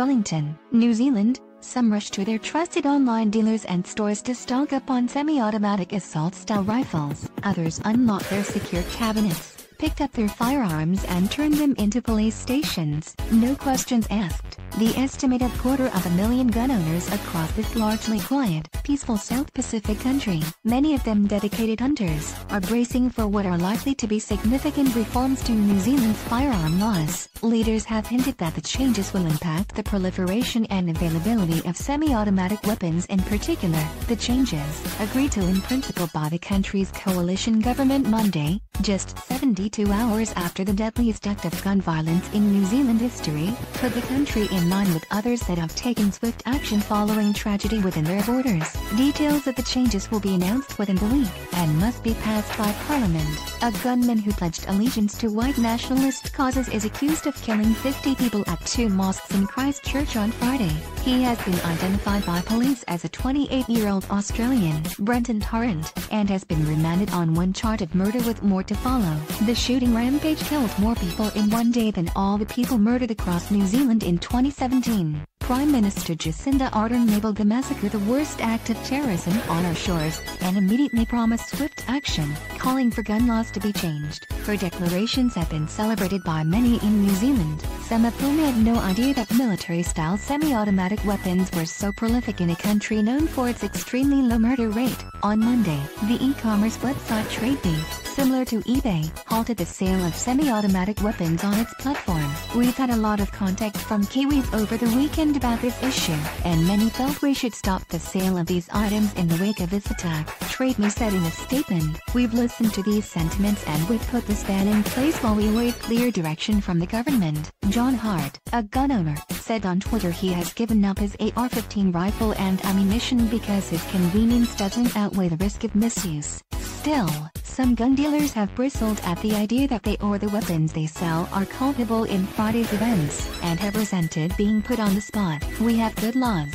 Wellington, New Zealand, some rush to their trusted online dealers and stores to stock up on semi-automatic assault-style rifles. Others unlocked their secure cabinets, picked up their firearms and turned them into police stations, no questions asked. The estimated 250,000 gun owners across this largely quiet, peaceful South Pacific country, many of them dedicated hunters, are bracing for what are likely to be significant reforms to New Zealand's firearm laws. Leaders have hinted that the changes will impact the proliferation and availability of semi-automatic weapons. In particular, the changes, agreed to in principle by the country's coalition government Monday, just 72 hours after the deadliest act of gun violence in New Zealand history, put the country in line with others that have taken swift action following tragedy within their borders. Details of the changes will be announced within the week, and must be passed by Parliament. A gunman who pledged allegiance to white nationalist causes is accused of killing 50 people at 2 mosques in Christchurch on Friday. He has been identified by police as a 28-year-old Australian, Brenton Tarrant, and has been remanded on 1 charge of murder with more to follow. The shooting rampage killed more people in one day than all the people murdered across New Zealand in 2017. Prime Minister Jacinda Ardern labelled the massacre the worst act of terrorism on our shores, and immediately promised swift action, calling for gun laws to be changed. Her declarations have been celebrated by many in New Zealand, some of whom had no idea that military-style semi-automatic weapons were so prolific in a country known for its extremely low murder rate. On Monday, the e-commerce website TradeBeat, similar to eBay, halted the sale of semi-automatic weapons on its platform. We've had a lot of contact from Kiwis over the weekend about this issue, and many felt we should stop the sale of these items in the wake of this attack, TradeMe said in a statement. We've listened to these sentiments and we've put this ban in place while we await clear direction from the government. John Hart, a gun owner, said on Twitter he has given up his AR-15 rifle and ammunition because his convenience doesn't outweigh the risk of misuse. Still, some gun dealers have bristled at the idea that they or the weapons they sell are culpable in Friday's events, and have resented being put on the spot. We have good laws.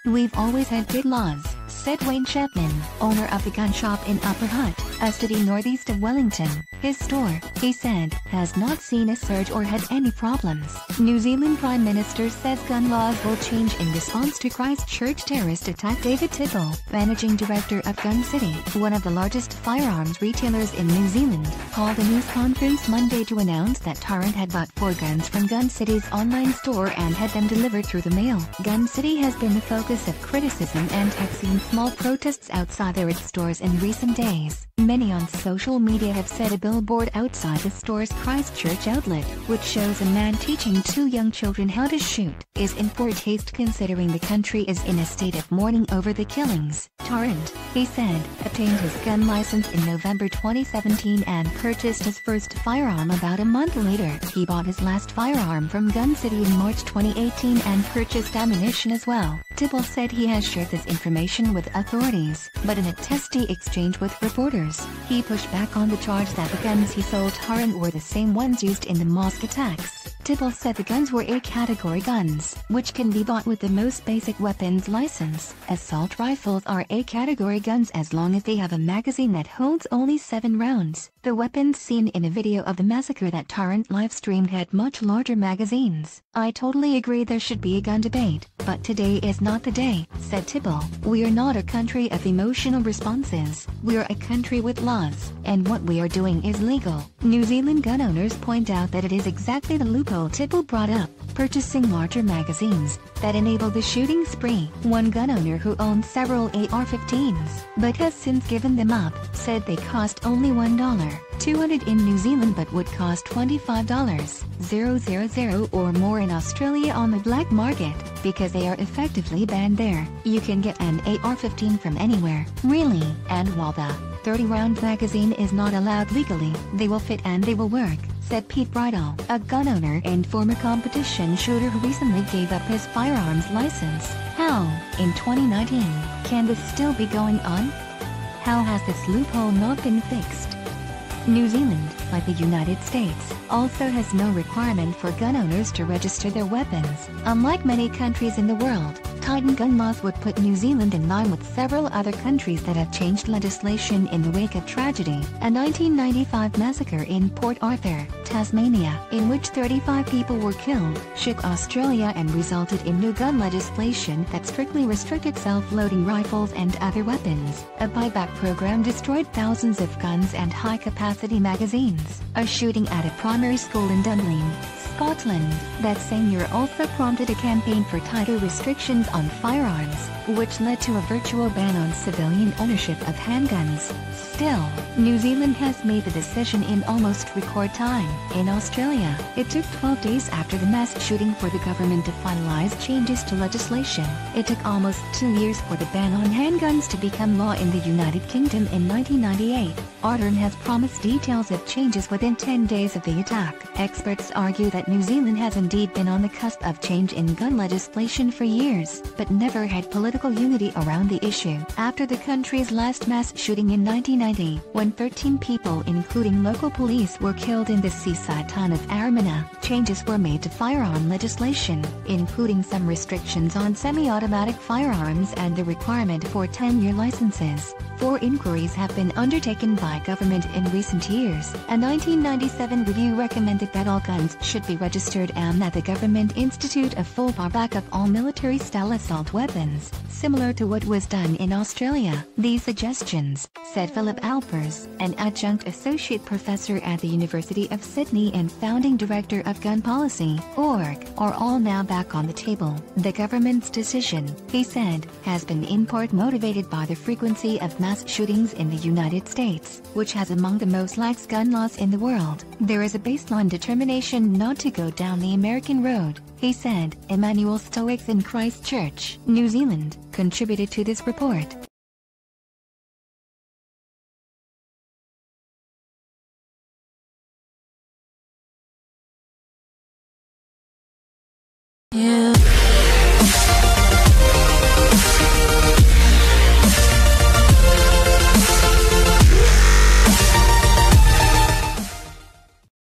We've always had good laws, said Wayne Chapman, owner of the gun shop in Upper Hutt, a city northeast of Wellington. His store, he said, has not seen a surge or had any problems. New Zealand Prime Minister says gun laws will change in response to Christchurch terrorist attack. David Tibble, managing director of Gun City, one of the largest firearms retailers in New Zealand, called a news conference Monday to announce that Tarrant had bought 4 guns from Gun City's online store and had them delivered through the mail. Gun City has been the focus of criticism and has seen small protests outside their stores in recent days. Many on social media have said a billboard outside the store's Christchurch outlet, which shows a man teaching 2 young children how to shoot, is in poor taste considering the country is in a state of mourning over the killings. Tarrant, he said, obtained his gun license in November 2017 and purchased his first firearm about a month later. He bought his last firearm from Gun City in March 2018 and purchased ammunition as well. Tibble said he has shared this information with authorities, but in a testy exchange with reporters, he pushed back on the charge that the guns he sold Tarrant were the same ones used in the mosque attacks. Tibble said the guns were A-category guns, which can be bought with the most basic weapons license. Assault rifles are A-category guns as long as they have a magazine that holds only 7 rounds. The weapons seen in a video of the massacre that Tarrant live-streamed had much larger magazines. I totally agree there should be a gun debate, but today is not the day, said Tibble. We are not a country of emotional responses. We are a country with laws, and what we are doing is legal. New Zealand gun owners point out that it is exactly the loophole Tibble brought up, purchasing larger magazines, that enable the shooting spree. One gun owner who owns several AR-15s, but has since given them up, said they cost only $1.200 in New Zealand but would cost $25,000 or more in Australia on the black market, because they are effectively banned there. You can get an AR-15 from anywhere, really, and while the 30-round magazine is not allowed legally, they will fit and they will work, said Pete Bridle, a gun owner and former competition shooter who recently gave up his firearms license. How, in 2019, can this still be going on? How has this loophole not been fixed? New Zealand, like the United States, also has no requirement for gun owners to register their weapons. Unlike many countries in the world, tightened gun laws would put New Zealand in line with several other countries that have changed legislation in the wake of tragedy. A 1995 massacre in Port Arthur, Tasmania, in which 35 people were killed, shook Australia and resulted in new gun legislation that strictly restricted self-loading rifles and other weapons. A buyback program destroyed thousands of guns and high-capacity magazines. A shooting at a primary school in Dunblane, Scotland, that same year also prompted a campaign for tighter restrictions on firearms, which led to a virtual ban on civilian ownership of handguns. Still, New Zealand has made the decision in almost record time. In Australia, it took 12 days after the mass shooting for the government to finalize changes to legislation. It took almost 2 years for the ban on handguns to become law in the United Kingdom in 1998. Ardern has promised details of changes within 10 days of the attack. Experts argue that New Zealand has indeed been on the cusp of change in gun legislation for years, but never had political unity around the issue. After the country's last mass shooting in 1990, when 13 people including local police were killed in the seaside town of Armina, changes were made to firearm legislation, including some restrictions on semi-automatic firearms and the requirement for 10-year licenses. 4 inquiries have been undertaken by government in recent years. A 1997 review recommended that all guns should be registered and that the government institute a full buyback of all military-style assault weapons, similar to what was done in Australia. These suggestions, said Philip Alpers, an adjunct associate professor at the University of Sydney and founding director of Gun Policy, org, are all now back on the table. The government's decision, he said, has been in part motivated by the frequency of mass shootings in the United States, which has among the most lax gun laws in the world. There is a baseline determination not to go down the American road, he said. Emmanuel Stoics in Christchurch, New Zealand, contributed to this report.